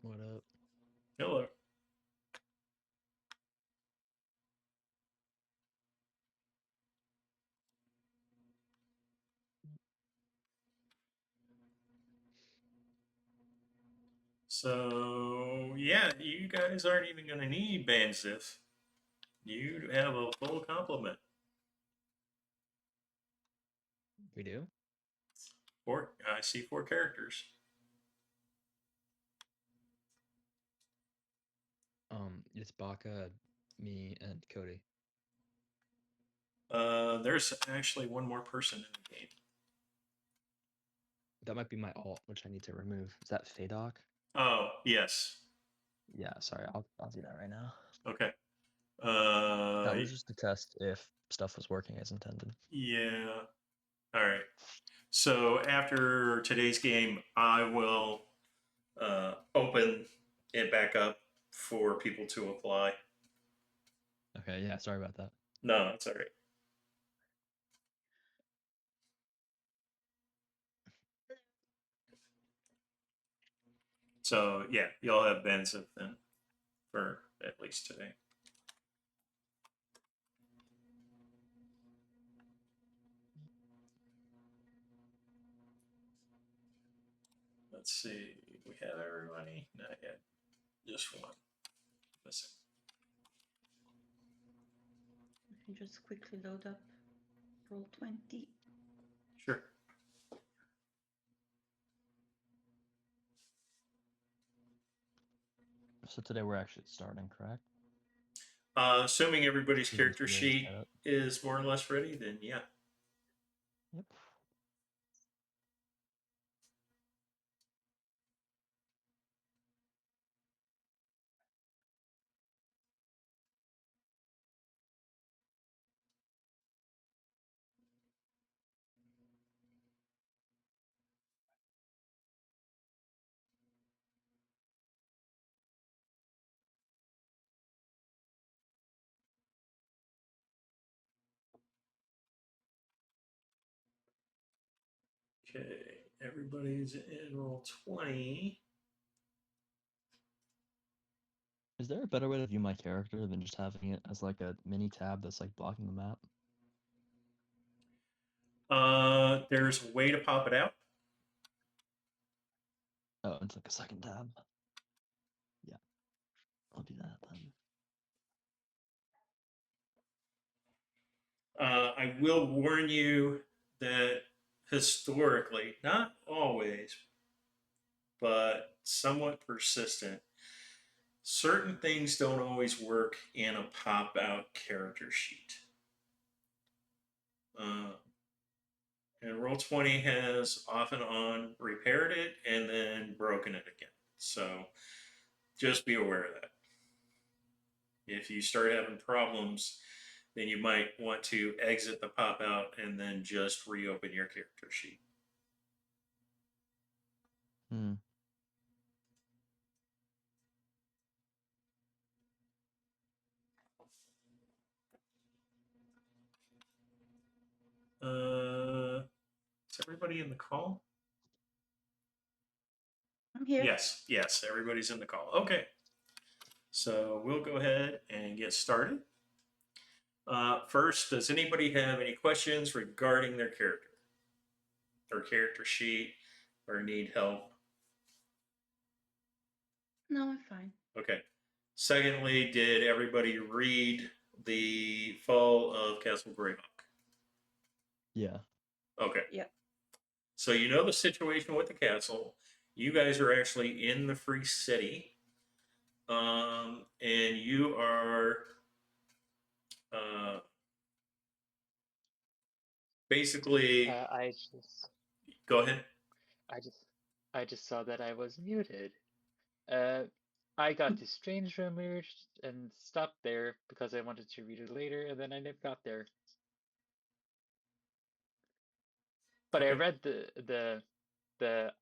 What up? Hello. So, yeah, you guys aren't even going to need Banzif. You have a full complement. We do? I see four characters. It's Baka, me, and Cody. There's actually one more person in the game. That might be my alt, which I need to remove. Is that Fadok? Oh, yes. Yeah, sorry, I'll do that right now. Okay. That was just to test if stuff was working as intended. Yeah. All right. So after today's game, I will open it back up for people to apply. Okay, yeah, sorry about that. No, it's all right. So yeah, y'all have Banzif then for at least today. Let's see. We have everybody. Not yet. Just one missing. Let me just quickly load up roll 20. Sure. So today we're actually starting, correct? Assuming everybody's Even character today's sheet setup. is more or less ready, then yeah. Yep. Okay. Everybody's in roll 20. Is there a better way to view my character than just having it as like a mini tab that's like blocking the map? There's a way to pop it out. Oh, it's like a second tab. Yeah, I'll do that then. I will warn you that historically, not always, but somewhat persistent, certain things don't always work in a pop out character sheet. Uh, and Roll20 has off and on repaired it and then broken it again. So just be aware of that. If you start having problems, then you might want to exit the pop out and then just reopen your character sheet. Hmm. Is everybody in the call? I'm here. Yes, everybody's in the call. Okay, so we'll go ahead and get started. First, does anybody have any questions regarding their character or character sheet or need help? No, I'm fine. Okay. Secondly, did everybody read the Fall of Castle Greyhawk? Yeah. Okay. Yeah. So you know the situation with the castle. You guys are actually in the free city, and you are uh, basically. I just, Go ahead. I just, I just saw that I was muted. Uh, I got to Strange Rumors and stopped there because I wanted to read it later, and then I never got there. But I Okay. read the the the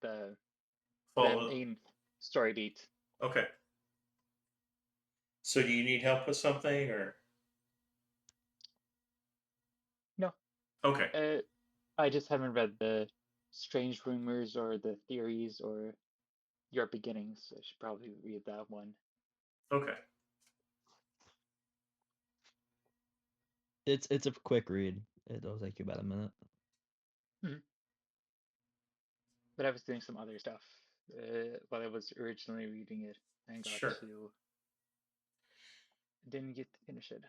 the Follow. main story beat. Okay. So do you need help with something or? No, Okay. I just haven't read the Strange Rumors or the theories or Your Beginnings. I should probably read that one. Okay. It's a quick read. It'll take you about a minute. But I was doing some other stuff while I was originally reading it and got Sure. to. Didn't get to finish it.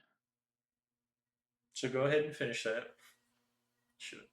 So go ahead and finish that. Should.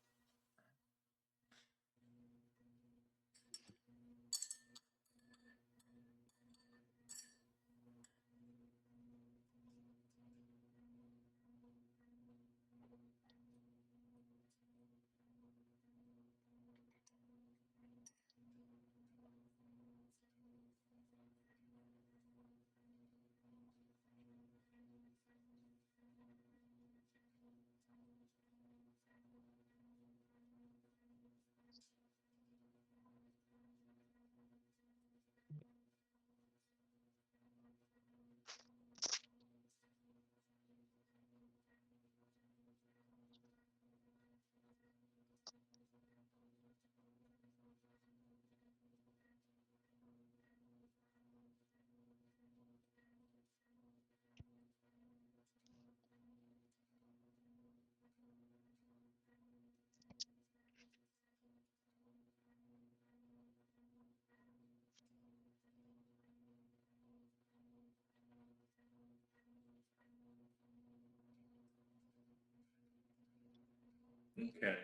Okay.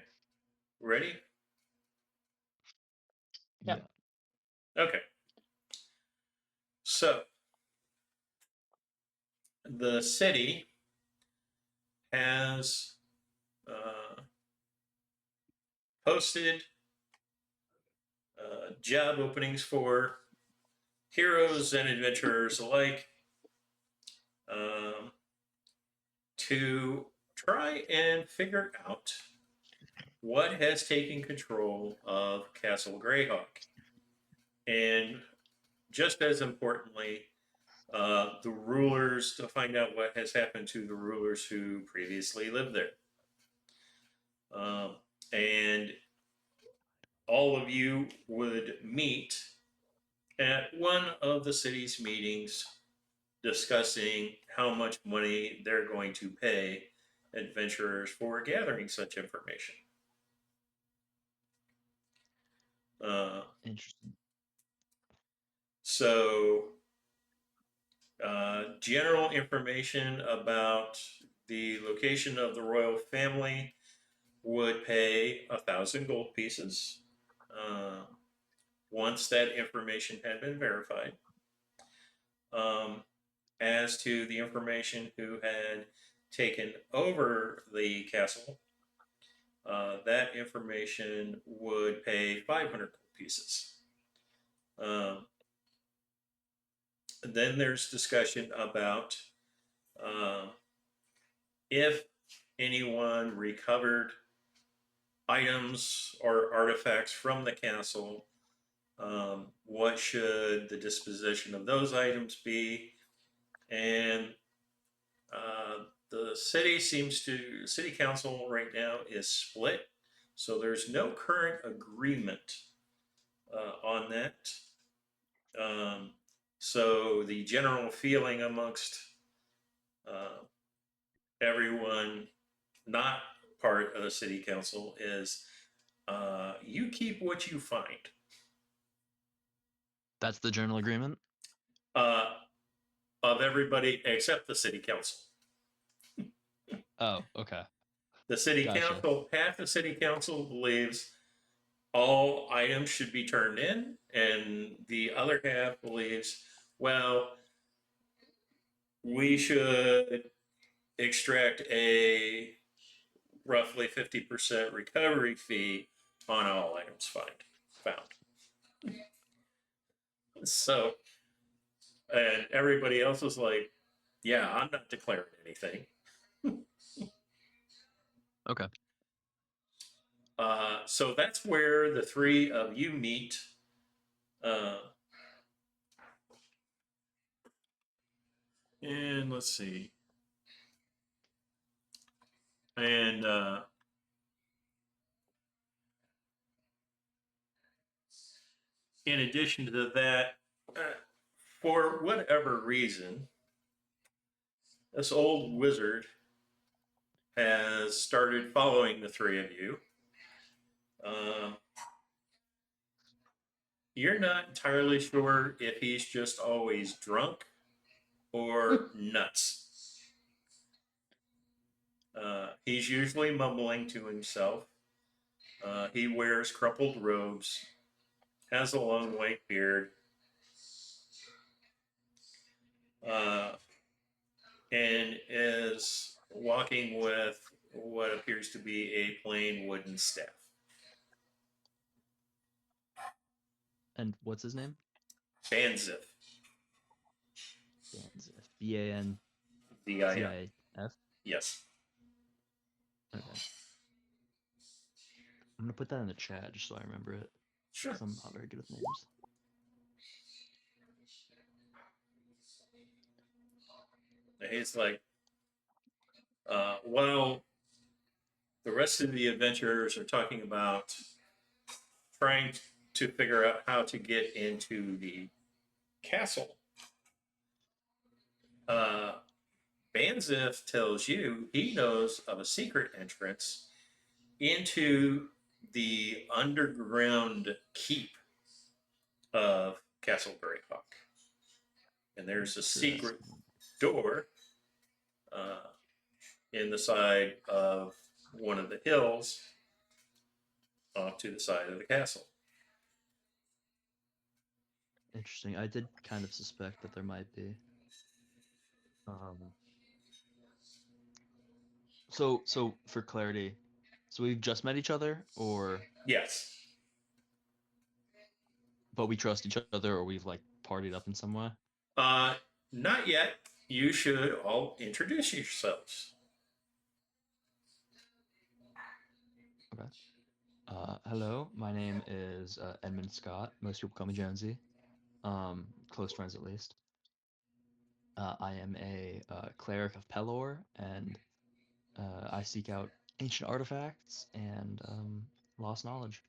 Ready? Yeah. Okay. So the city has posted job openings for heroes and adventurers alike to try and figure out what has taken control of Castle Greyhawk. And just as importantly, the rulers, to find out what has happened to the rulers who previously lived there. And all of you would meet at one of the city's meetings discussing how much money they're going to pay adventurers for gathering such information. Interesting. So, general information about the location of the royal family would pay 1,000 gold pieces once that information had been verified. As to the information who had taken over the castle, that information would pay 500 gold pieces. Then there's discussion about if anyone recovered items or artifacts from the castle, what should the disposition of those items be? And the city council right now is split, so there's no current agreement on that. So the general feeling amongst everyone not part of the city council is you keep what you find. That's the general agreement? Of everybody except the city council. Oh, okay. The city Gotcha. council, half the city council believes all items should be turned in, and the other half believes, well, we should extract a roughly 50% recovery fee on all items found. So, and everybody else was like, yeah, I'm not declaring anything. Okay. So that's where the three of you meet. And let's see. And in addition to that, for whatever reason, this old wizard has started following the three of you. You're not entirely sure if he's just always drunk or nuts. He's usually mumbling to himself. He wears crumpled robes, has a long white beard, and is walking with what appears to be a plain wooden staff. And what's his name? Banzif. Banzif. B-A-N-Z-I-F? D-I-F. Yes. Okay. I'm gonna put that in the chat just so I remember it. Sure. 'Cause I'm not very good with names. He's like, while the rest of the adventurers are talking about trying to figure out how to get into the castle, Banzif tells you he knows of a secret entrance into the underground keep of Castle Greyhawk. And there's a secret door in the side of one of the hills off to the side of the castle. Interesting. I did kind of suspect that there might be. So for clarity, so we've just met each other, or Yes. but we trust each other, or we've like partied up in some way? Not yet. You should all introduce yourselves. Okay. Hello, my name is Edmond Scott. Most people call me Jonesy. Close friends at least. I am a cleric of Pelor, and I seek out ancient artifacts and lost knowledge.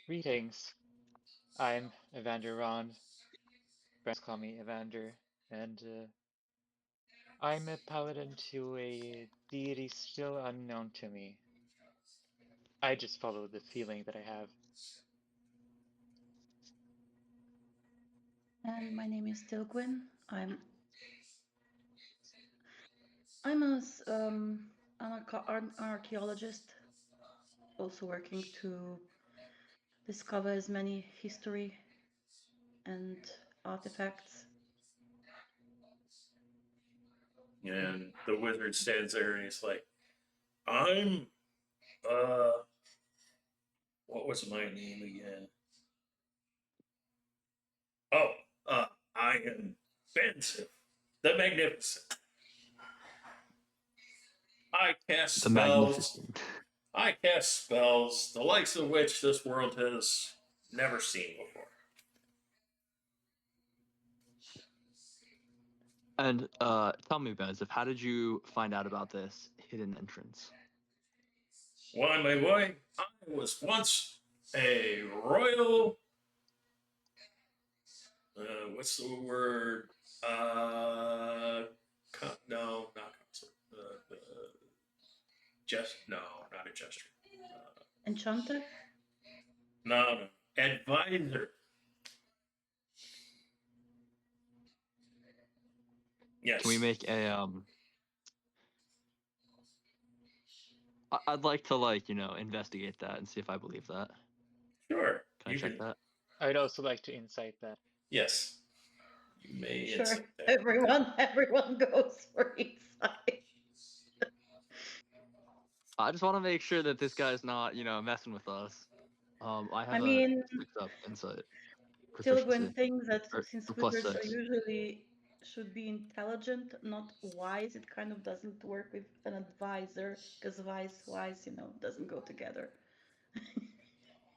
Greetings. I'm Evander Ron. Friends call me Evander, and I'm a paladin to a deity still unknown to me. I just follow the feeling that I have. And my name is Tilgwyn. I'm an archaeologist, also working to discover as many history and artifacts. And the wizard stands there and he's like, I'm, what was my name again? Oh, I am Banzif, the Magnificent. I cast The spells. Magnificent. I cast spells, the likes of which this world has never seen before. And tell me, Benziff, how did you find out about this hidden entrance? Why, my boy, I was once a royal. What's the word? No, not consort. No, not a jester. Enchanter? No, advisor. Yes. Can we make a I'd like to investigate that and see if I believe that. Sure. Can I check that? I'd also like to insight that. Yes. You may Sure. insight that. Everyone goes for insight. I just want to make sure that this guy's not, messing with us. I have I mean, a 6-up insight Tilgwyn proficiency. thinks that Or since plus wizards are 6. usually should be intelligent, not wise, it kind of doesn't work with an advisor because wise, doesn't go together.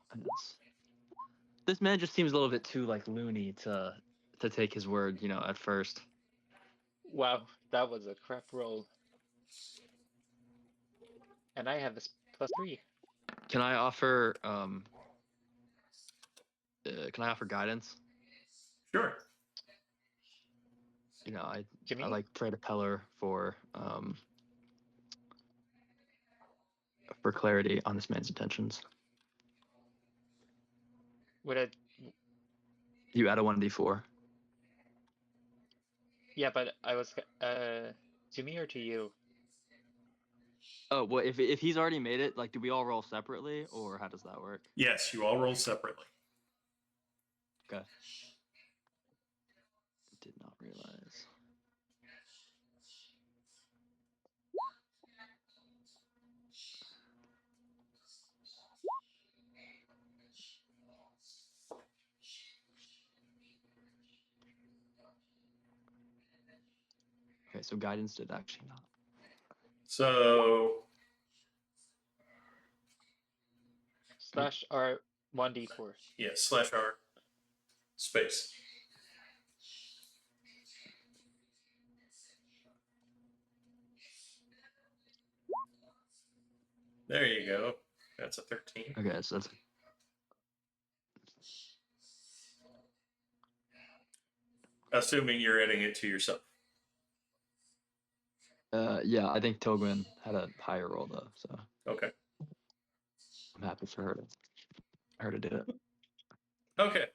Goodness. This man just seems a little bit too loony to take his word, at first. Wow, that was a crap roll. And I have a +3. Can I offer guidance? Sure. You know, I Jimmy? like pray to Pelor for clarity on this man's intentions. Would it? You add a 1d4. Yeah, but I was to me or to you? Oh, well, if he's already made it, like, do we all roll separately, or how does that work? Yes, you all roll separately. Okay. Did not realize. Okay, so guidance did actually not. So /R 1d4. yeah, /R space. There you go. That's a 13. Okay, so that's Assuming you're adding it to yourself. yeah. I think Togwin had a higher roll though, so Okay. I'm happy for her to do it. Okay.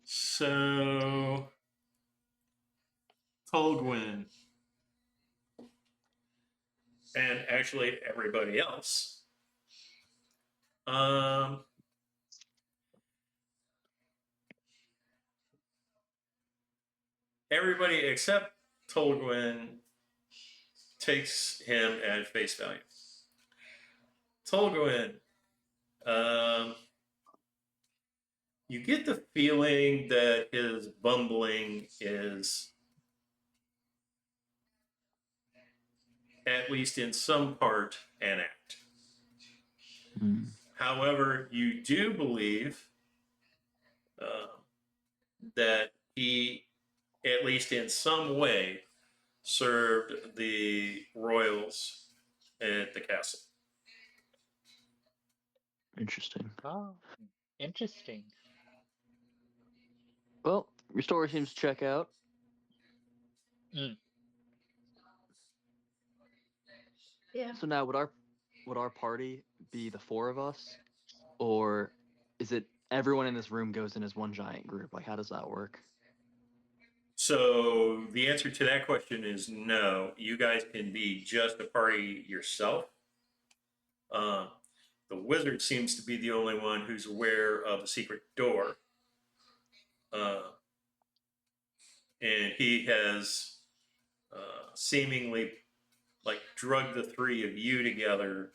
So Tolgwin and actually everybody else. Everybody except Tolgwin takes him at face value. Tolgwin, you get the feeling that his bumbling is, at least in some part, an act. However, you do believe that he, at least in some way, served the royals at the castle. Interesting. Oh, interesting. Well, your story seems to check out. Yeah. So now, would our party be the four of us, or is it everyone in this room goes in as one giant group? Like, how does that work? So the answer to that question is no. You guys can be just a party yourself. The wizard seems to be the only one who's aware of a secret door. And he has seemingly like drugged the three of you together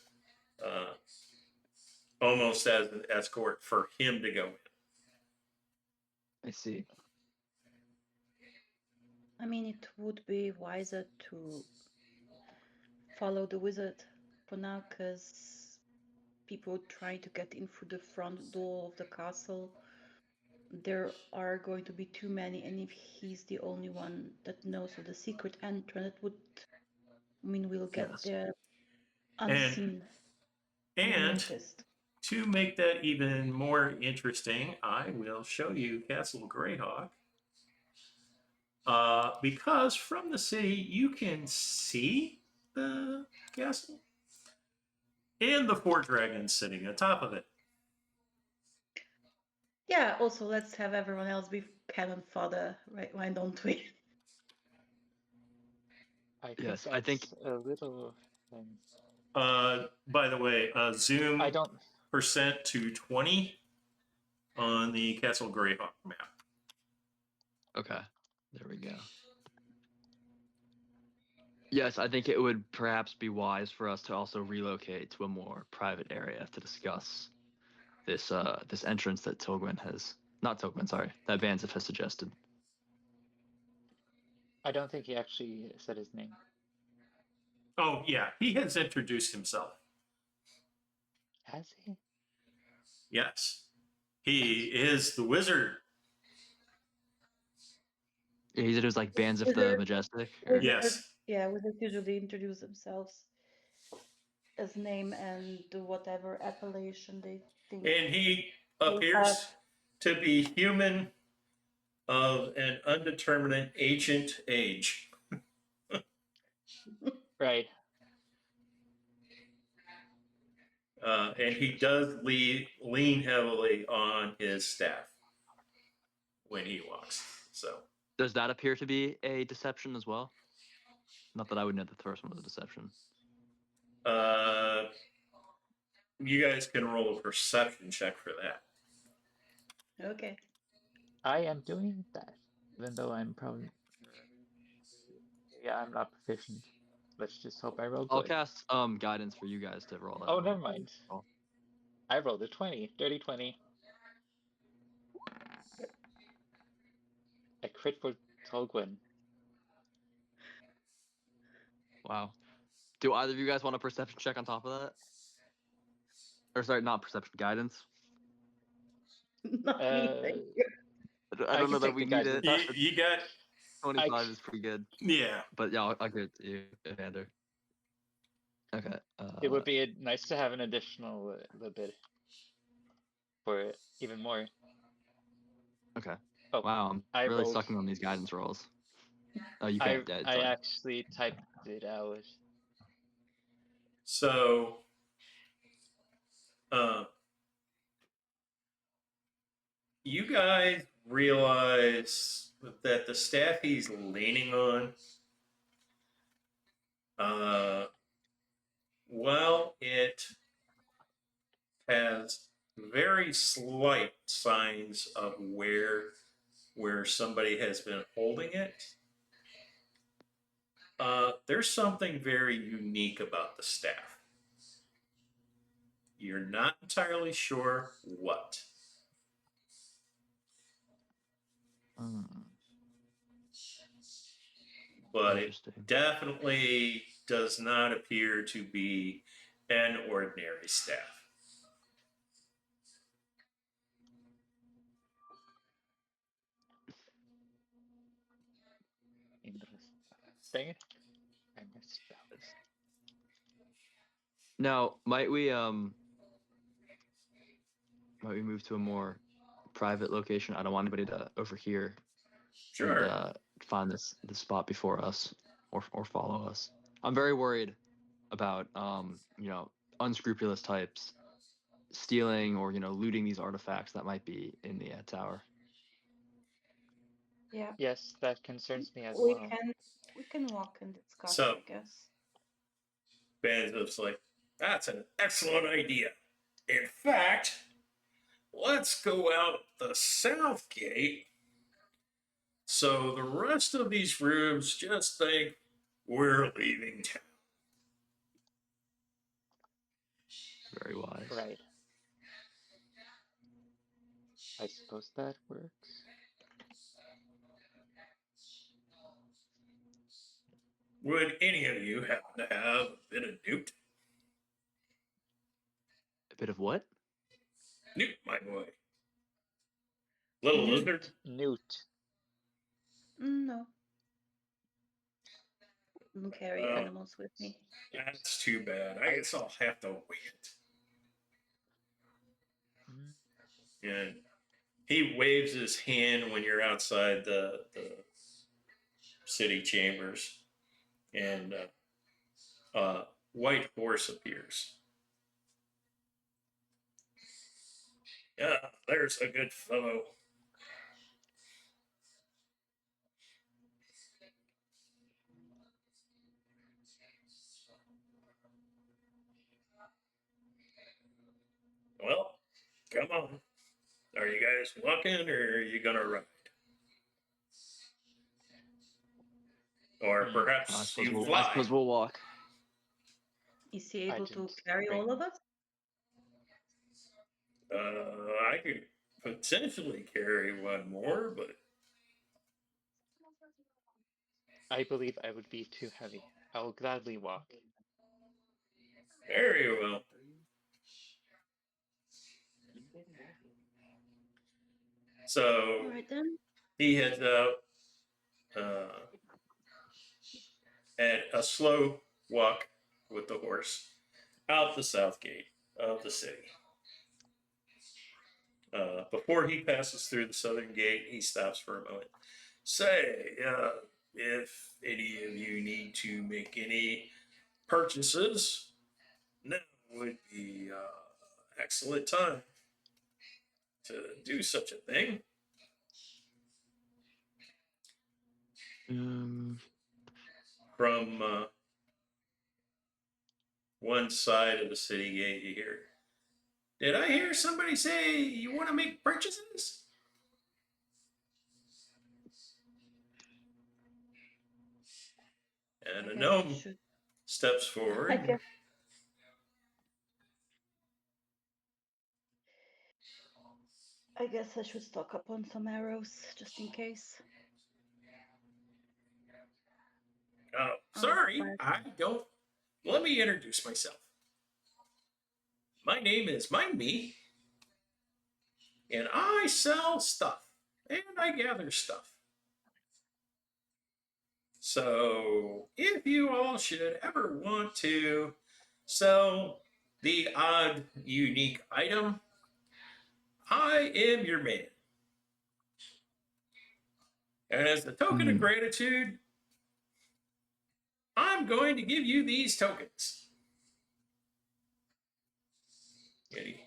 almost as an escort for him to go in. I see. I mean, it would be wiser to follow the wizard for now, because people trying to get in through the front door of the castle, there are going to be too many, and if he's the only one that knows of the secret entrance, it would mean we'll get Yes. there unseen and And unnoticed. to make that even more interesting, I will show you Castle Greyhawk. Because from the city, you can see the castle and the four dragons sitting atop of it. Yeah, also let's have everyone else be cannon fodder, right? Why don't we? I think Yes, that's I think a little. By the way, zoom I don't. percent to 20 on the Castle Greyhawk map. Okay, there we go. Yes, I think it would perhaps be wise for us to also relocate to a more private area to discuss this this entrance that that Vanzif has suggested. I don't think he actually said his name. Oh, yeah, he has introduced himself. Has he? Yes. He is the wizard. Yeah, he said it was like Banzif the Majestic. Or... Yes. Yeah, wizards usually introduce themselves as name and whatever appellation they think And he they have. appears to be human of an undeterminate ancient age. Right. And he does lean heavily on his staff when he walks. So, Does that appear to be a deception as well? Not that I would know that the first one was a deception. you guys can roll a perception check for that. Okay. I am doing that, even though I'm probably. Yeah, I'm not proficient. Let's just hope I roll I'll good. cast guidance for you guys to roll that. Oh, never mind. Oh. I rolled a 20. Dirty 20. A crit for Tolkien. Wow. Do either of you guys want a perception check on top of that? Or sorry, not perception, guidance. Not me, thank you. I don't know can that take we the need it. guidance. You got 25 is pretty good. yeah. But yeah, I'll give it to you, Evander. Okay. It would be nice to have an additional little bit for even more. Okay. Oh, Wow, I'm I really rolled. sucking on these guidance rolls. Oh, you can't. Yeah, it's I fine. actually typed it out. So, you guys realize that the staff he's leaning on, well, it has very slight signs of where somebody has been holding it. There's something very unique about the staff. You're not entirely sure what. But it Interesting. definitely does not appear to be an ordinary staff. Dang it. I missed that. Now, might we move to a more private location? I don't want anybody to overhear Sure. and find the spot before us or follow us. I'm very worried about unscrupulous types stealing or looting these artifacts that might be in the tower. Yeah. Yes, that concerns me as We well. can walk and discuss, So- I guess. Banzop's like, that's an excellent idea. In fact, let's go out the south gate so the rest of these rooms just think we're leaving town. Very wise. Right. I suppose that works. Would any of you happen to have a bit of newt? A bit of what? Newt, my boy. Little Newt. lizard? Newt. No. I don't carry Oh. animals with me. That's too bad. I guess I'll have to wait. And he waves his hand when you're outside the city chambers, and a white horse appears. Yeah, there's a good fellow. Well, come on. Are you guys walking, or are you gonna ride? Or I perhaps suppose, you I fly. suppose we'll walk. Is he able to didn't carry bring- all of us? I could potentially carry one more, but I believe I would be too heavy. I will gladly walk. very well. So All right then. he heads out. at a slow walk with the horse out the south gate of the city. Before he passes through the southern gate, he stops for a moment. Say, if any of you need to make any purchases, now would be excellent time to do such a thing. From one side of the city gate, you hear, "Did I hear somebody say you want to make purchases?" And a gnome steps forward. I guess I should stock up on some arrows just in case. Oh, sorry, I don't. Let me introduce myself. My name is Mind Me, and I sell stuff, and I gather stuff. So, if you all should ever want to sell the odd, unique item, I am your man. And as the token of gratitude, I'm going to give you these tokens. And he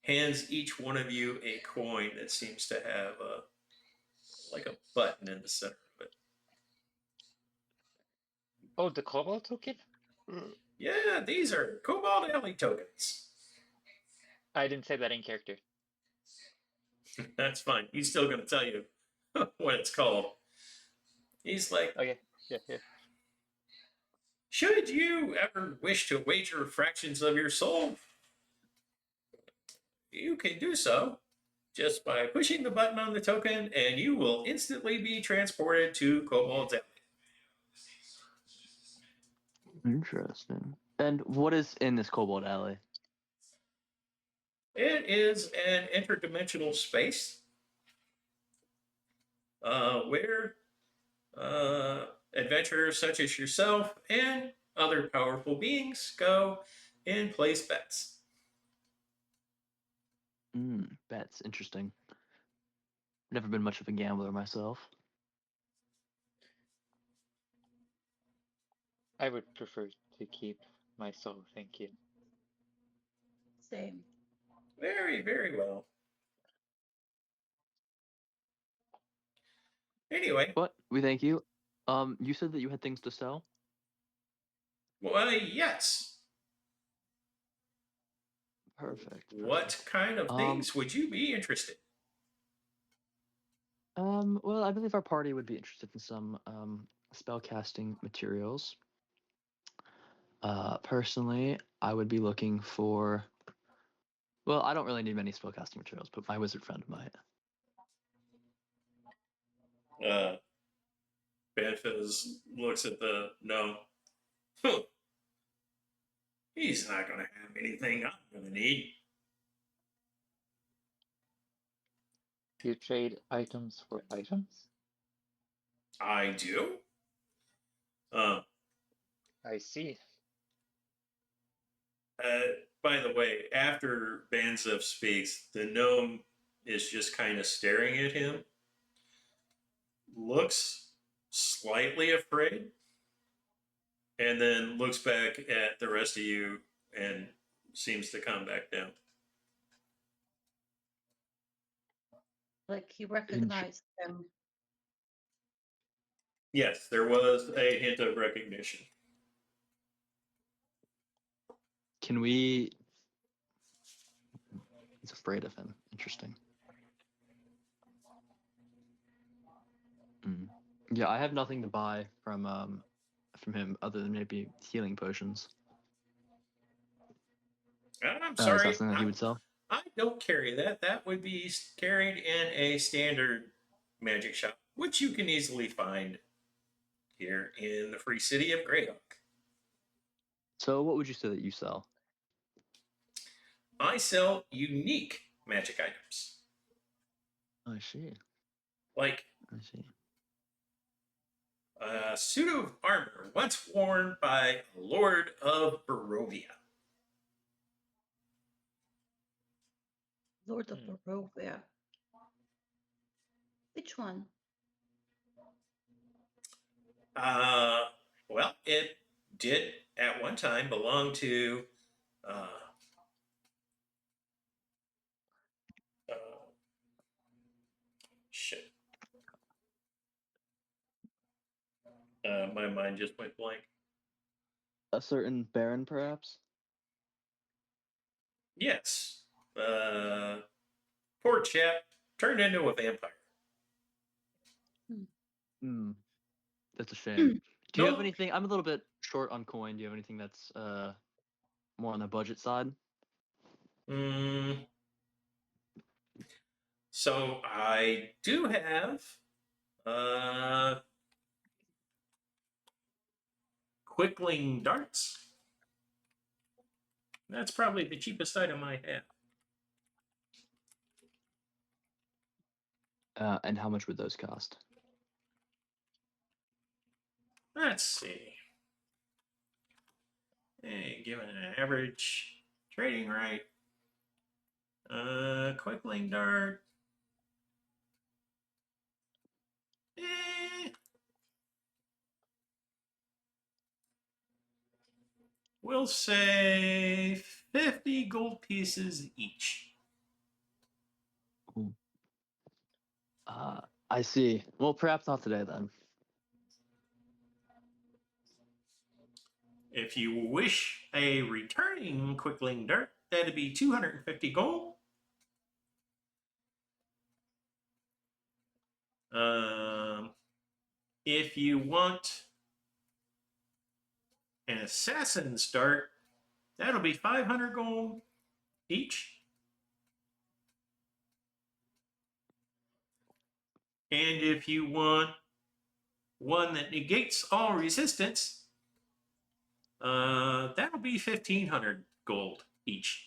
hands each one of you a coin that seems to have like a button in the center of it. Oh, the Cobalt token? Yeah, these are Cobalt Alley tokens. I didn't say that in character. That's fine. He's still going to tell you what it's called. He's like, Okay, yeah. should you ever wish to wager fractions of your soul, you can do so just by pushing the button on the token, and you will instantly be transported to Cobalt Alley. Interesting. And what is in this Cobalt Alley? It is an interdimensional space where adventurers such as yourself and other powerful beings go and place bets. Bets. Interesting. Never been much of a gambler myself. I would prefer to keep my soul, thank you. Same. Very, very well. Anyway. But we thank you. You said that you had things to sell? Well, yes. Perfect. What kind of things would you be interested? Well, I believe our party would be interested in some spellcasting materials. Personally, I would be looking for. Well, I don't really need many spellcasting materials, but my wizard friend might. Banfiz looks at the gnome. Huh. He's not going to have anything I'm going to need. You trade items for items? I do. I see. By the way, after Banzef speaks, the gnome is just kind of staring at him, looks slightly afraid, and then looks back at the rest of you and seems to calm back down. Like he recognized them. Yes, there was a hint of recognition. Can we? He's afraid of him. Interesting. Yeah, I have nothing to buy from him other than maybe healing potions. I'm sorry. Is that something that he would sell? I don't carry that. That would be carried in a standard magic shop, which you can easily find here in the free city of Greyhawk. So what would you say that you sell? I sell unique magic items. I see. Like, I see. A suit of armor once worn by a lord of Barovia. Lord of Barovia. Which one? Well, it did at one time belong to uh, uh, shit. My mind just went blank. A certain baron, perhaps? Yes. Poor chap turned into a vampire. Hmm. That's a shame. Do you have No. anything? I'm a little bit short on coin. Do you have anything that's more on the budget side? Mm, so I do have quickling darts. That's probably the cheapest item I have. And how much would those cost? Let's see. Hey, given an average trading rate, quickling dart. Eh, we'll say 50 gold pieces each. Ooh. I see. Well, perhaps not today then. If you wish a returning quickling dart, that'd be 250 gold. If you want an assassin's dart, that'll be 500 gold each. And if you want one that negates all resistance, that'll be 1,500 gold each.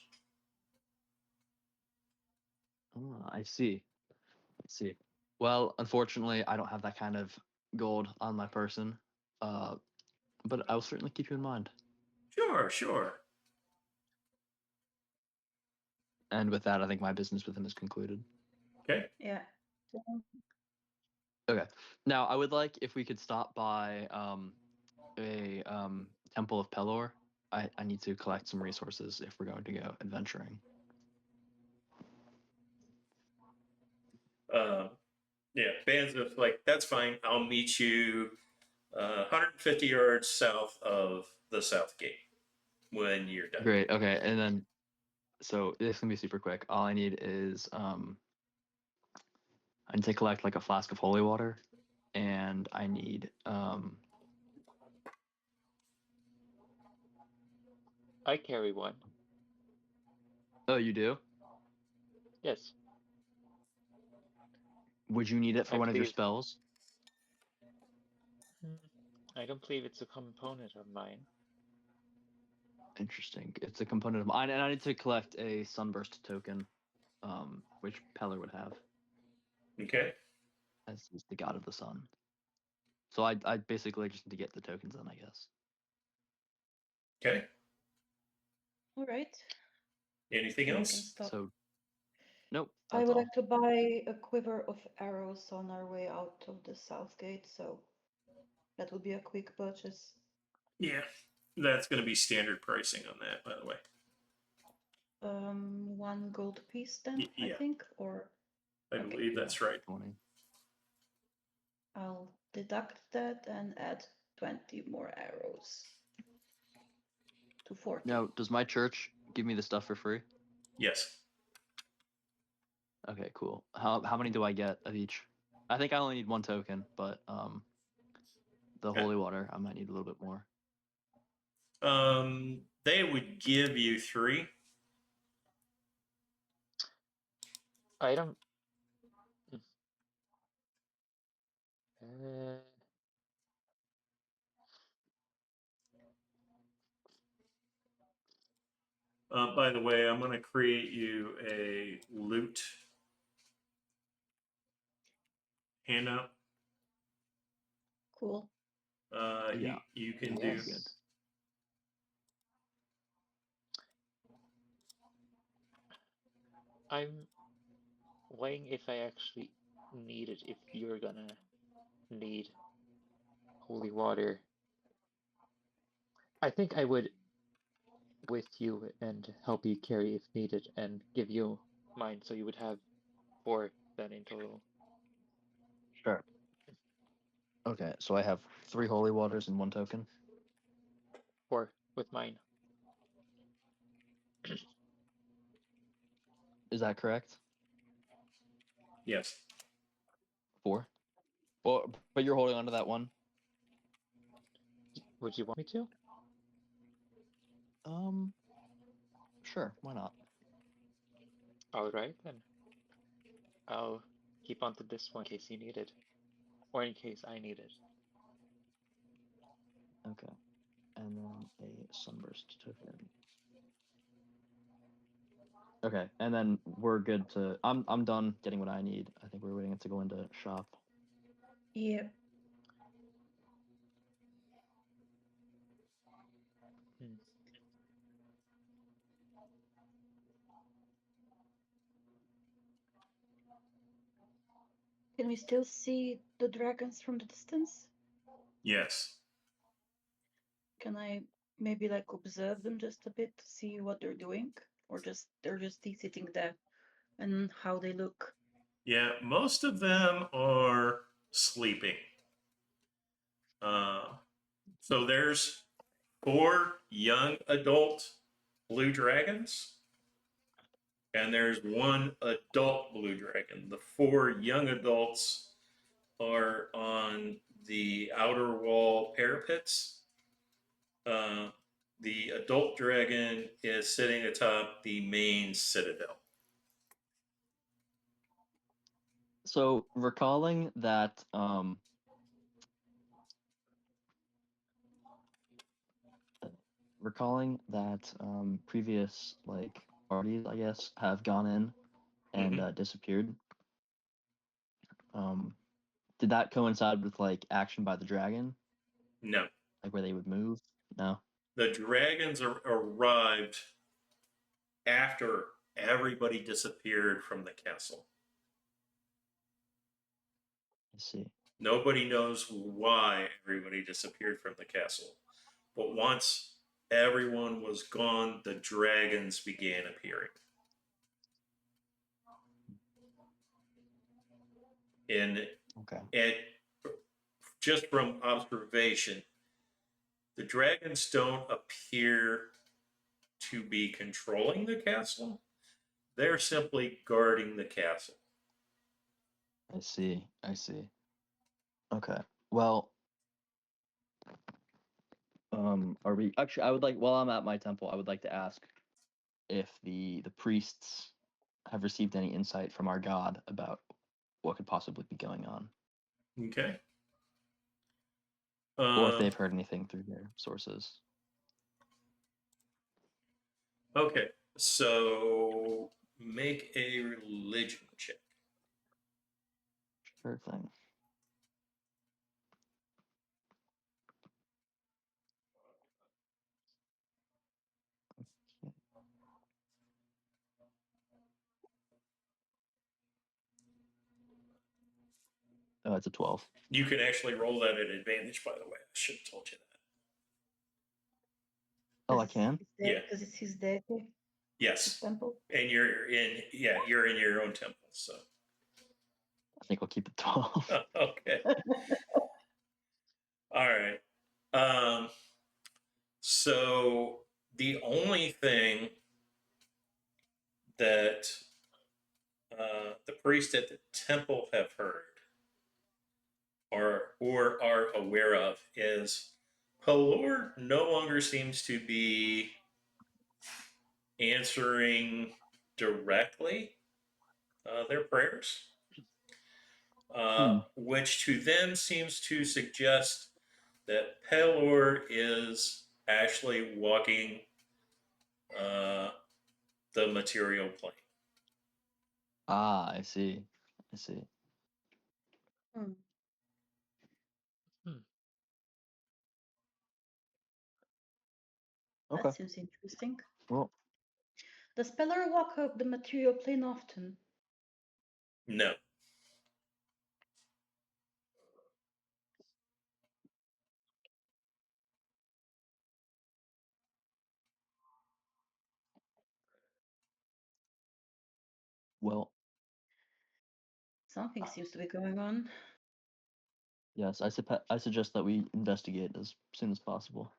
Oh, I see. I see. Well, unfortunately, I don't have that kind of gold on my person. But I will certainly keep you in mind. Sure, sure. And with that, I think my business with him is concluded. Okay. Yeah. Okay. Now, I would like if we could stop by a Temple of Pelor. I need to collect some resources if we're going to go adventuring. Yeah, bands of that's fine. I'll meet you 150 yards south of the south gate when you're done. Great. Okay. And then, so this can be super quick. All I need is I need to collect like a flask of holy water, and I need I carry one. Oh, you do? Yes, Would you need it for I one of your believe. spells? I don't believe it's a component of mine. Interesting. It's a component of mine, and I need to collect a sunburst token, which Pelor would have, Okay. as he's the god of the sun. So I basically just need to get the tokens in, I guess. Okay. All right. Anything We can else? stop. So, nope, I that's would all. like to buy a quiver of arrows on our way out of the south gate, so that would be a quick purchase. Yeah, that's going to be standard pricing on that, by the way. 1 gold piece then, I Yeah, think, or I okay. believe that's right. 20. I'll deduct that and add 20 more arrows to 40. Now, does my church give me the stuff for free? Yes. Okay, cool. How many do I get of each? I think I only need 1 token, but the holy water I might need a little bit more. They would give you 3. I don't. Uh, By the way, I'm going to create you a loot handout. Cool. Yeah. You can Yeah, do. that's good. I'm weighing if I actually need it, if you're gonna need holy water. I think I would with you and help you carry if needed and give you mine so you would have 4 then in total. Sure. Okay, so I have 3 holy waters and 1 token. 4 with mine. Is that correct? Yes. 4. Well, but you're holding on to that one. Would you want me to? Sure. Why not? Alright then. I'll keep on to this one in case you need it. Or in case I need it. Okay. And then a sunburst token. Okay, and then we're good to. I'm done getting what I need. I think we're waiting to go into shop. Yeah. Hmm. Can we still see the dragons from the distance? Yes. Can I maybe like observe them just a bit to see what they're doing? Or just they're just sitting there and how they look? Yeah, most of them are sleeping. So there's 4 young adult blue dragons, and there's 1 adult blue dragon. The 4 young adults are on the outer wall parapets. The adult dragon is sitting atop the main citadel. So recalling that previous like parties, I guess, have gone in and disappeared. Did that coincide with like action by the dragon, No, like where they would move? No. the dragons arrived after everybody disappeared from the castle. I see. Nobody knows why everybody disappeared from the castle. But once everyone was gone, the dragons began appearing. And Okay. just from observation, the dragons don't appear to be controlling the castle. They're simply guarding the castle. I see. I see. Okay. Well, are we actually? I would like, while I'm at my temple, I would like to ask if the priests have received any insight from our god about what could possibly be going on, Okay. or if they've heard anything through their sources. Okay. So make a religion check. Sure thing. Oh, it's a 12. You can actually roll that at advantage, by the way. I should have told you that. Oh, I can? Yeah. Because it's his deity, his Yes. temple. And you're in your own temple, so. I think we'll keep it 12. Okay. All right. So the only thing that the priest at the temple have heard or are aware of is Pelor no longer seems to be answering directly their prayers, which to them seems to suggest that Pelor is actually walking the material plane. Ah, I see. I see. Hmm. Okay. That seems interesting. Well, Does Pelor walk up the material plane often? No. well, Something seems to be going on. yes. I suggest that we investigate as soon as possible.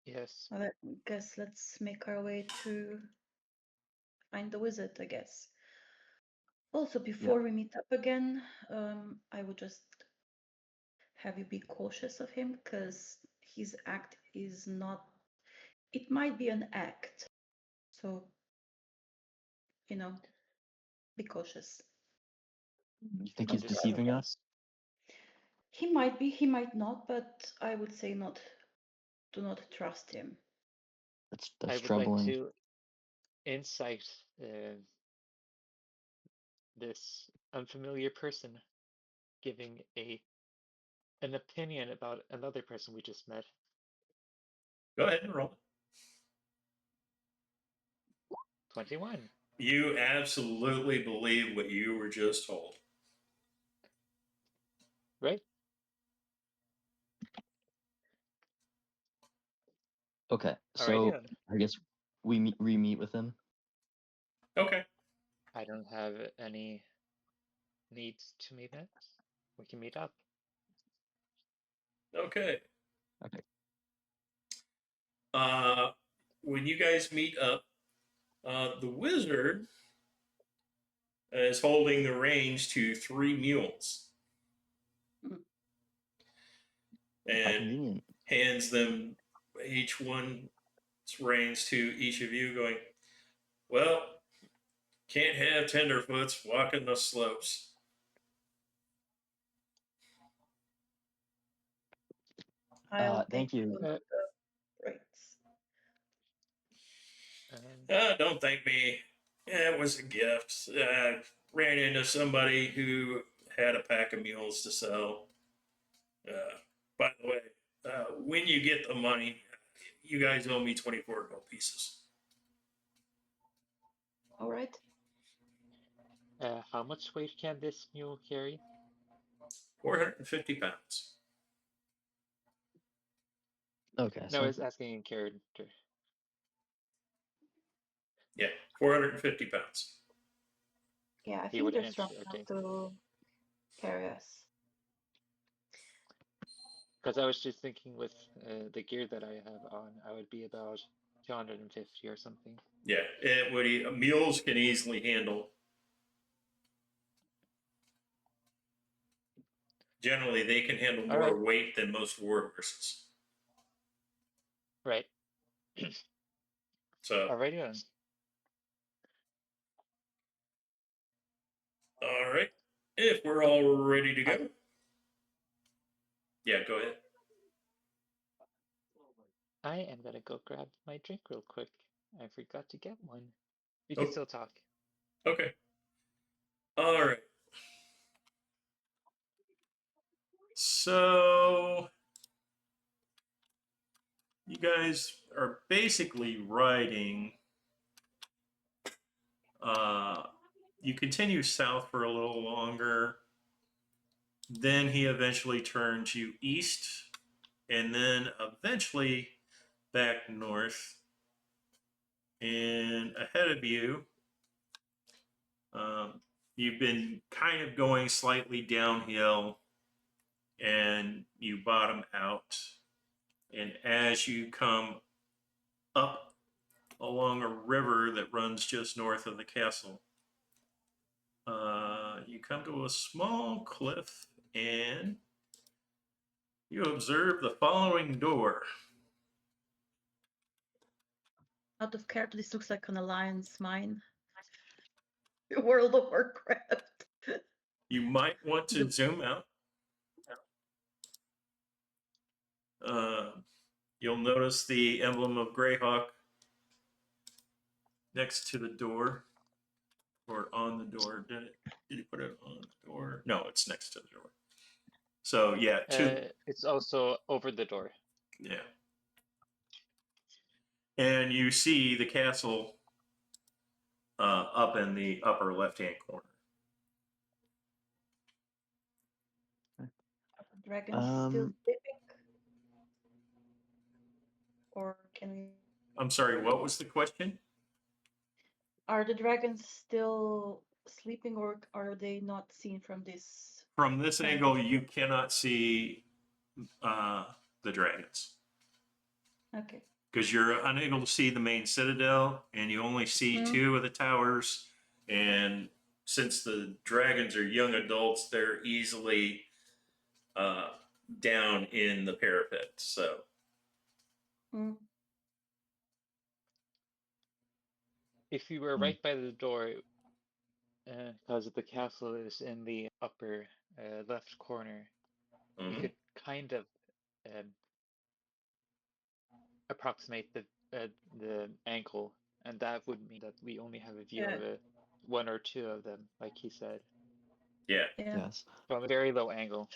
Yes. Well, I guess let's make our way to find the wizard, I guess. Also, before we meet up again, I would just have you be cautious of him because his act is not. It might be an act, so be cautious. You think he's Understood. deceiving us? He might be, he might not, but I would say not. Do not trust him. That's I would troubling. like to insight this unfamiliar person giving an opinion about another person we just met. Go ahead and roll it. 21. You absolutely believe what you were just told. Right? Okay, Alrighty so then. I guess we re-meet with him. Okay. I don't have any needs to meet up. We can meet up. Okay. Okay. When you guys meet up, the wizard is holding the reins to 3 mules Mm. How and convenient. hands them each one's reins to each of you, going, "Well, can't have tenderfoots walking the slopes." I'll Thank take you. one of the rates. Don't thank me. It was a gift. I ran into somebody who had a pack of mules to sell. By the way, when you get the money, you guys owe me 24 gold pieces. All right. How much weight can this mule carry? 450 pounds. Okay, No, so I was asking in character. Yeah, 450 pounds. Yeah, I He think would they're answer. strong Okay. enough to carry us. Because I was just thinking with the gear that I have on, I would be about 250 or something. Yeah, it would. Mules can easily handle. Generally, they can handle more Alright. weight than most war horses. Right. So, Alrighty then. all right. If we're all ready to go. Yeah, go ahead. I am gonna go grab my drink real quick. I forgot to get one. We can Oh. still talk. Okay. All right. So, you guys are basically riding. You continue south for a little longer. Then he eventually turns you east, and then eventually back north. And ahead of you, you've been kind of going slightly downhill, and you bottom out. And as you come up along a river that runs just north of the castle, you come to a small cliff, and you observe the following door. Out of character, this looks like an alliance mine. World of Warcraft. You might want to zoom out. You'll notice the emblem of Greyhawk next to the door, or on the door. Did you put it on the door? No, it's next to the door. So yeah, It's also over the door. Yeah. And you see the castle up in the upper left-hand corner. Are the dragons still sleeping? Or can we... I'm sorry, what was the question? Are the dragons still sleeping, or are they not seen from this? From this angle, vantage you point? cannot see the dragons Okay. because you're unable to see the main citadel, and you only see Mhm. 2 of the towers. And since the dragons are young adults, they're easily down in the parapet. So Mm. If you were right by the door, because the castle is in the upper left corner, you could kind of um, approximate the angle, and that would mean that we only have a view Yeah. of one or two of them, like he said, yeah, Yeah. Yes. from a very low angle.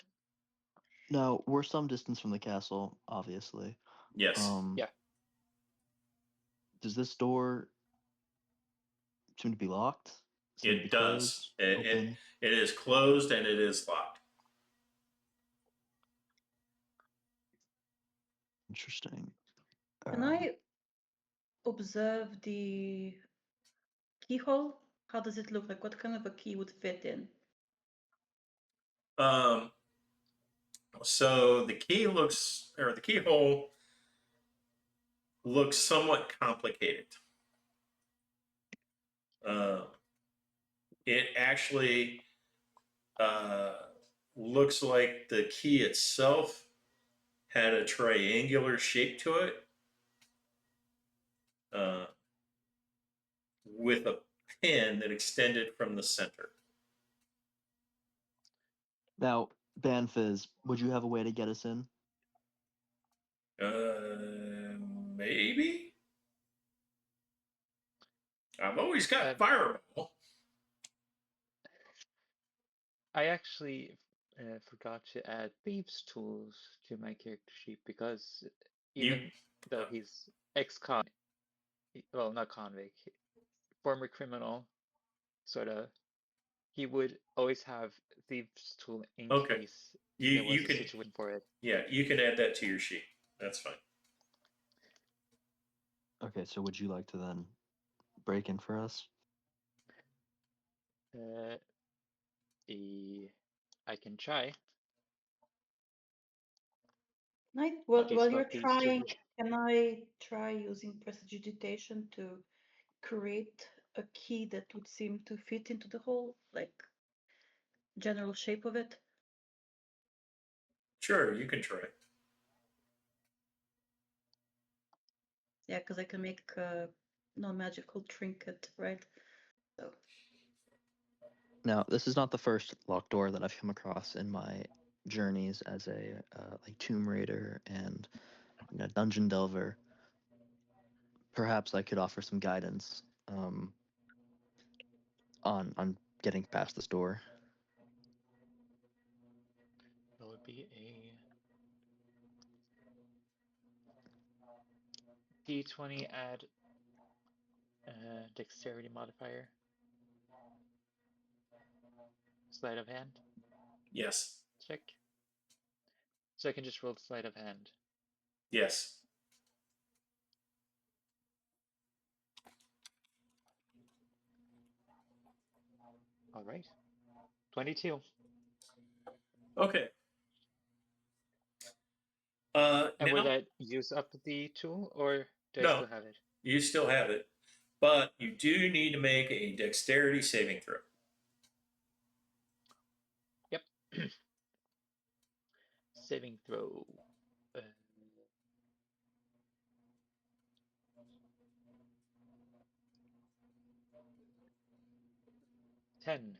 Now, we're some distance from the castle, obviously. yes, Yeah. Does this door seem to be locked? Seem to be it does. closed? Open? It is closed and it is locked. Interesting. Can I observe the keyhole? How does it look like? What kind of a key would fit in? So the keyhole looks somewhat complicated. It actually looks like the key itself had a triangular shape to it with a pin that extended from the center. Now, Banfizz, would you have a way to get us in? Maybe? I've always got Um, fireball. I actually forgot to add thieves' tools to my character sheet because even though he's ex-con, well, not convict, former criminal, sort of, he would always have thieves' tool in Okay. case You there was a can situation for it. Yeah, you can add that to your sheet. That's fine. Okay, so would you like to then break in for us? Uh, I can try. While Spell you're thieves' tool. trying, can I try using prestidigitation to create a key that would seem to fit into the hole, like general shape of it? Sure, you can try. Yeah, because I can make a non-magical trinket, right? So Now, this is not the first locked door that I've come across in my journeys as a like Tomb Raider and dungeon delver. Perhaps I could offer some guidance on getting past this door. That would be a D20 add dexterity modifier. Sleight of hand Yes. check. So I can just roll sleight of hand. Yes. All right. 22. Okay. And would Now, that use up the tool, or do I no, still have it? you still have it, but you do need to make a dexterity saving throw. Yep. Saving throw. 10.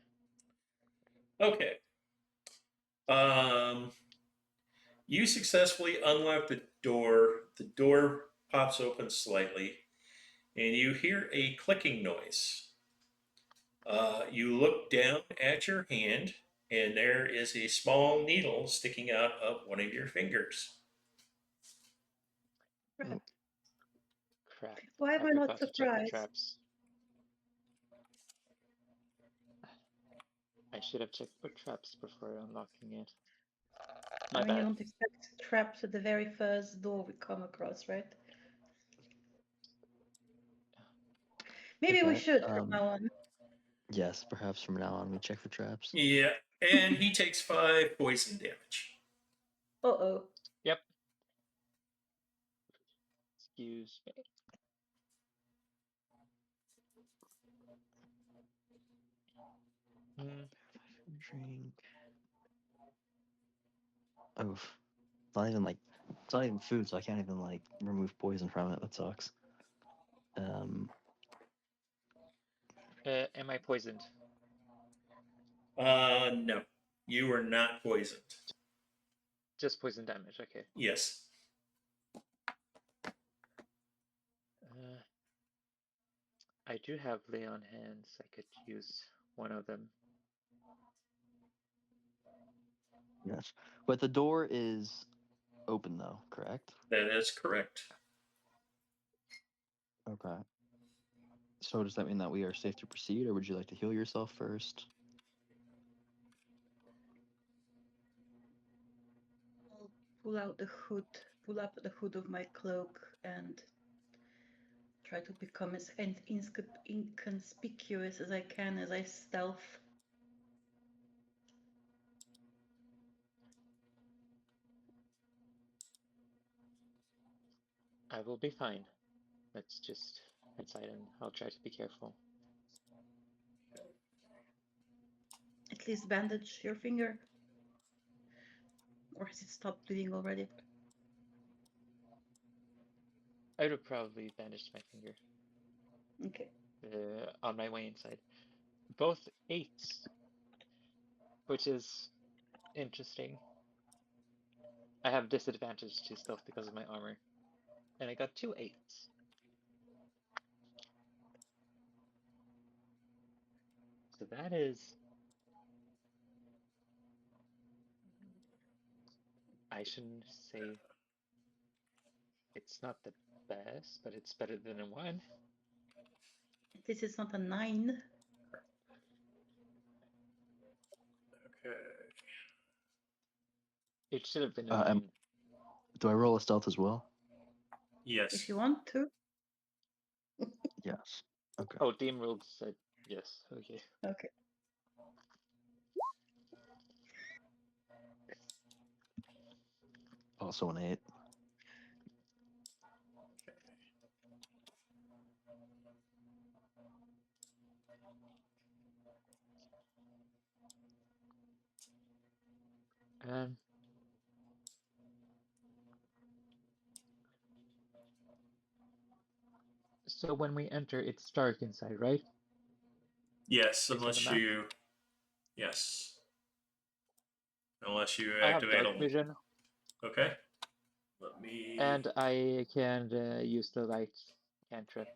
Okay. You successfully unlock the door. The door pops open slightly, and you hear a clicking noise. You look down at your hand, and there is a small needle sticking out of one of your fingers. Crap. Why am I not forgot to check the surprised? traps. I should have checked for traps before unlocking it. I My mean, you bad. don't expect traps at the very first door we come across, right? Maybe we Okay, should from now on. Yes, perhaps from now on we check for traps. Yeah, and he takes 5 poison damage. Uh-oh. Yep. Excuse me. Drink. Oof. It's not even like it's not even food, so I can't even like remove poison from it. That sucks. Am I poisoned? No. You are not poisoned. Just poison damage, okay. Yes. I do have lay on hands. I could use one of them. Yes, but the door is open though, correct? That is correct. Okay. So does that mean that we are safe to proceed, or would you like to heal yourself first? I'll pull out the hood, pull up the hood of my cloak, and try to become as inconspicuous as I can as I stealth. I will be fine. Let's just head inside and I'll try to be careful. At least bandage your finger. Or has it stopped bleeding already? I would probably bandage my finger Okay. on my way inside. Both 8s, which is interesting. I have disadvantage to stealth because of my armor. And I got 2 8s. So that is... I shouldn't say it's not the best, but it's better than a 1. This is not a 9. Okay. It should have been a 9. Do I roll a stealth as well? Yes. If you want to. Yes. Okay. Oh, Deem rolled said yes. Okay. Okay. Also an 8. So when we enter, it's dark inside, right? Yes, Based on the unless map? you. Yes. Unless you I have activate dark a. vision, Okay. Let me. and I can use the light cantrip.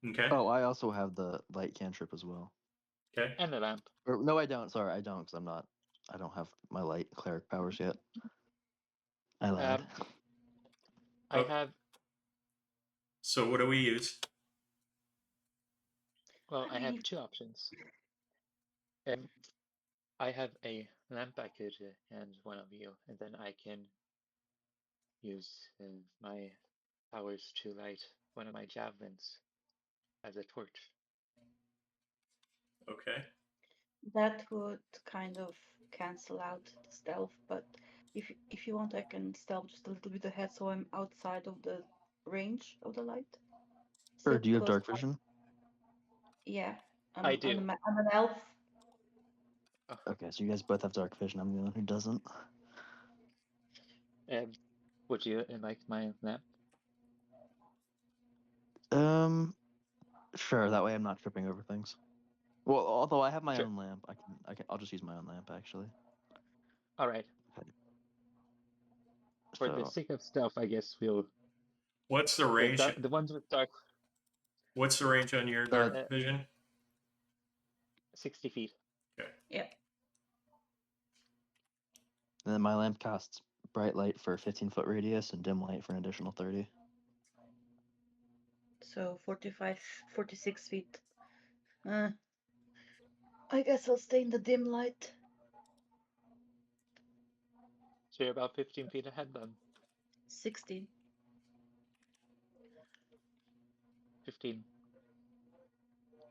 Okay. Oh, I also have the light cantrip as well. Okay. And the lamp. Or, no, I don't. Sorry, I don't, because I don't have my light cleric powers yet. I lied. I Oh. have, So what do we use? well, I have 2 options. I have a lamp I could hand one of you, and then I can use my powers to light one of my javelins as a torch. Okay. That would kind of cancel out the stealth, but if you want, I can stealth just a little bit ahead so I'm outside of the range of the light. Or Still do you have close dark by. vision? Yeah. I do. I'm an elf. Okay, so you guys both have dark vision. I'm the one who doesn't. Would you like my lamp? Sure. That way I'm not tripping over things. Well, although I have my Sure. own lamp, I'll just use my own lamp actually. All right. Okay. For the So sake of stealth, I guess we'll. What's the range? The ones with dark. What's the range on your dark vision? 60 feet. Okay. Yeah. and then my lamp casts bright light for a 15-foot radius and dim light for an additional 30. So 45, 46 feet. I guess I'll stay in the dim light. So you're about 15 feet ahead then. 16. 15.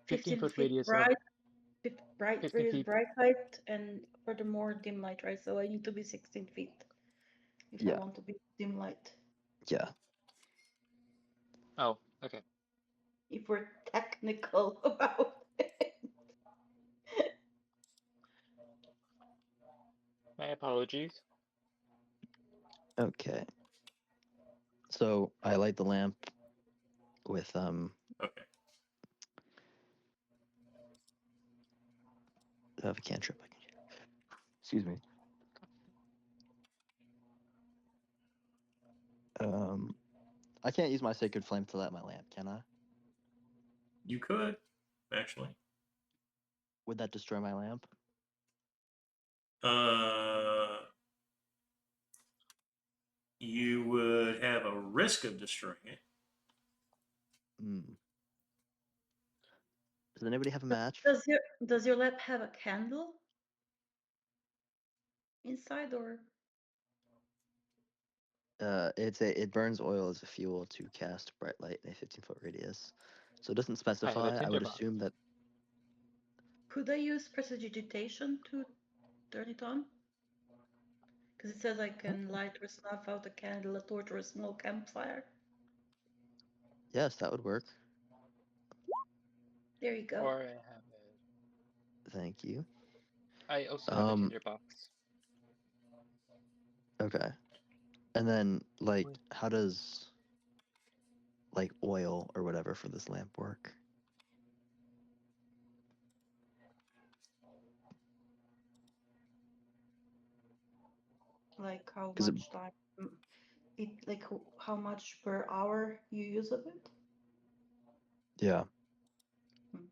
15 15-foot feet radius bright, of 15 radius feet. bright light, and furthermore dim light, right? So I need to be 16 feet if I Yeah. want to be dim light. Yeah. Oh, okay. If we're technical about it. My apologies. Okay. So I light the lamp with Okay. I have a cantrip I can use. Excuse me. I can't use my sacred flame to light my lamp, can I? You could, actually. Would that destroy my lamp? You would have a risk of destroying it. Does anybody have a match? Does your lamp have a candle inside, or It burns oil as a fuel to cast bright light in a 15-foot radius. So it doesn't I have a specify. I would tinderbox. assume that could I use prestidigitation to turn it on? Because it says I can light or snuff out a candle, a torch, or a small campfire. yes, that would work. There you go. Or I have Thank you. I also have a tinderbox. Okay. And then like Wait. how does like oil or whatever for this lamp work? Like how 'Cause much time? Like how much per hour you use of it? yeah.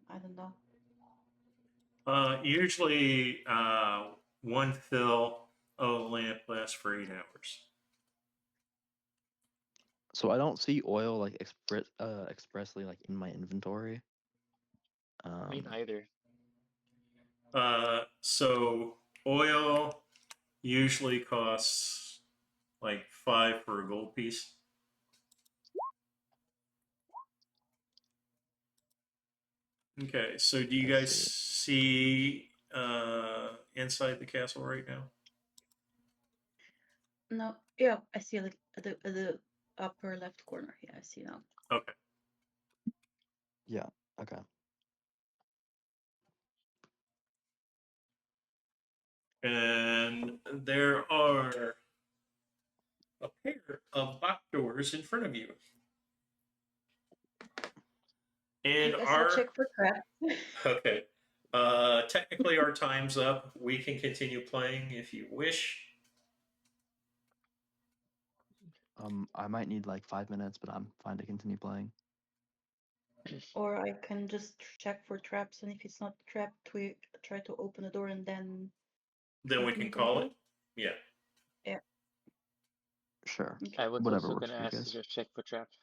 I don't know. Usually, one fill of a lamp lasts for 8 hours. So I don't see oil like expressly like in my inventory. Me neither. So oil usually costs like 5 for a gold piece. Okay, so do you I guys see inside the castle right now? No, yeah, I see like at the upper left corner. Yeah, I see now. Okay. Yeah. Okay. And there are a pair of locked doors in front of you. And I guess I'll check for traps. okay. Technically, our time's up. We can continue playing if you wish. I might need like 5 minutes, but I'm fine to continue playing. Or I can just check for traps, and if it's not trapped, we try to open the door and then. Then we can call it. Yeah. Yeah. Sure. Okay. I was Whatever also works gonna for you ask guys. to just check for traps.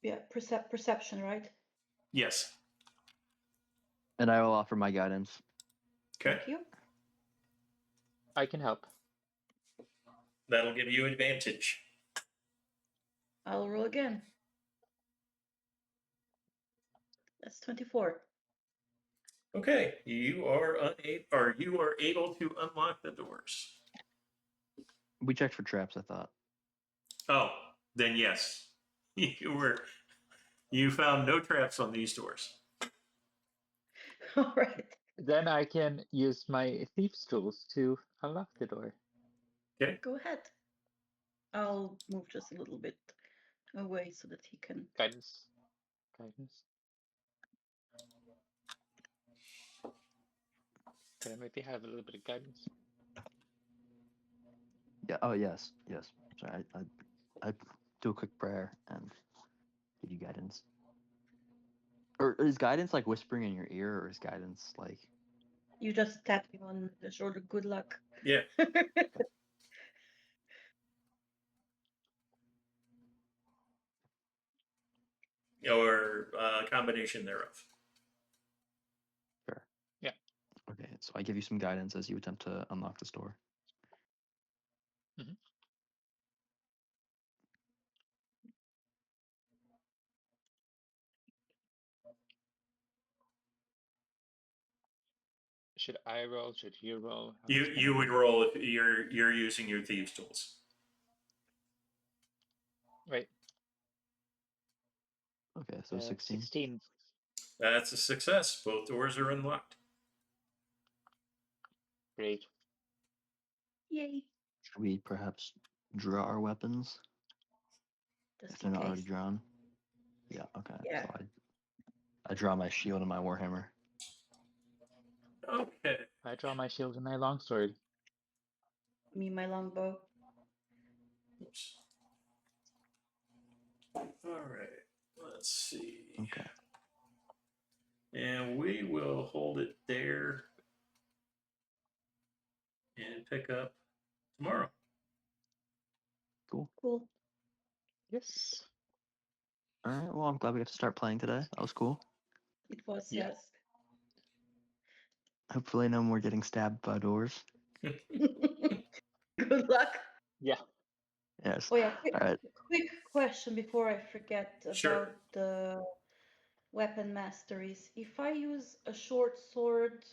Yeah, perception, right? Yes. And I will offer my guidance. Okay. Thank you. I can help. That'll give you advantage. I'll roll again. That's 24. Okay. You are able to unlock the doors. We checked for traps, I thought. Oh, then yes. You found no traps on these doors. All right. Then I can use my thief's tools to unlock the door. Okay. Go ahead. I'll move just a little bit away so that he can. Guidance. Can I maybe have a little bit of guidance? Yeah. Oh yes. Yes. Sorry. I do a quick prayer and give you guidance. Or is guidance like whispering in your ear, or is guidance like? You just tap him on the shoulder. Good luck. Yeah. or a combination thereof. Sure. Yeah. Okay, so I give you some guidance as you attempt to unlock this door. Mhm. Should I roll? Should you roll? How it's You gonna would be? roll if you're using your thieves tools. Right. Okay, so 16. 16. That's a success. Both doors are unlocked. Great. Yay. Should we perhaps draw our weapons if Just they're in not already case. drawn? Yeah, okay. Yeah. So I draw my shield and my warhammer. Okay. I draw my shield and my longsword. Me, my longbow. Oops. All right. Let's see. Okay. And we will hold it there and pick up tomorrow. Cool. Cool. Yes. All right. Well, I'm glad we got to start playing today. That was cool. It was, Yeah. yes. Hopefully, no more getting stabbed by doors. Good luck. Yeah. Yes. Oh yeah, All right. quick question before I forget Sure. about the weapon masteries. If I use a short sword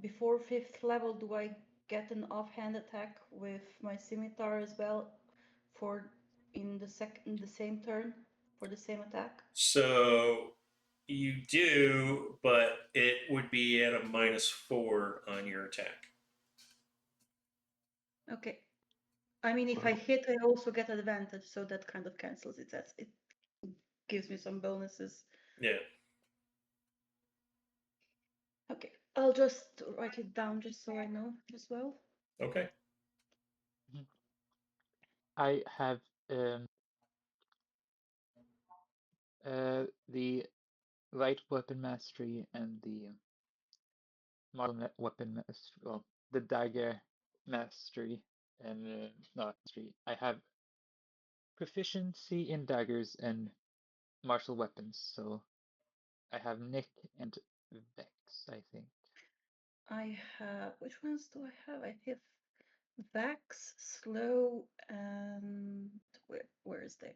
before 5th level, do I get an offhand attack with my scimitar as well for in the same turn for the same attack? So you do, but it would be at a -4 on your attack. Okay. I mean, if I hit, I also get advantage, so that kind of cancels it. It gives me some bonuses. Yeah. Okay, I'll just write it down just so I know as well. Okay. I have the light weapon mastery and the model weapon mastery. Well, the dagger mastery and not mastery. I have proficiency in daggers and martial weapons, so I have Nick and Vex, I think. I have, which ones do I have? I have Vax, Slow, and where is they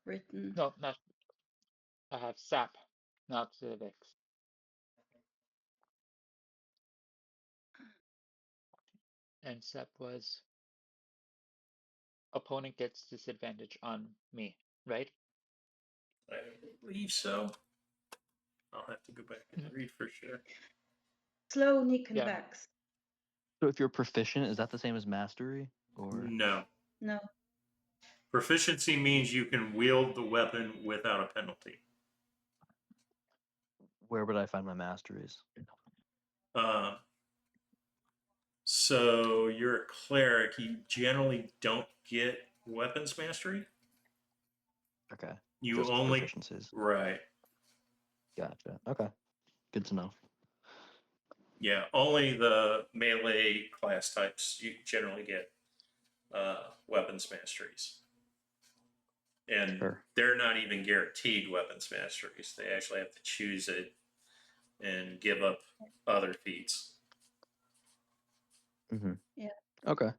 written? No, not. I have Sap, not Vex. And Sap was opponent gets disadvantage on me, right? I believe so. I'll have to go back and Mhm. read for sure. Slow, Nick, and Yeah. Vax. So if you're proficient, is that the same as mastery, or No. No, Proficiency means you can wield the weapon without a penalty. where would I find my masteries? So you're a cleric. You generally don't get weapons mastery. Okay. You Just only proficiencies. right. Gotcha. Okay. Good to know. Yeah, only the melee class types you generally get weapons masteries, and Sure. they're not even guaranteed weapons masteries. They actually have to choose it and give up other feats. Mm-hmm. Yeah. Okay.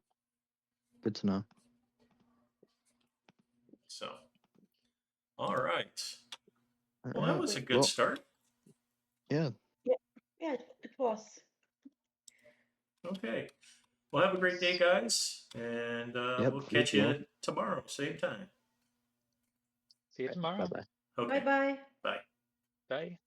Good to know. So, all right. All Well, that right. was a Great. good Well, start. yeah. Yeah, it was. Okay. Well, have a great day, guys, and Yep. we'll You catch as well. you tomorrow, same time. See you Bye tomorrow. bye. Okay. Bye bye. Bye. Bye.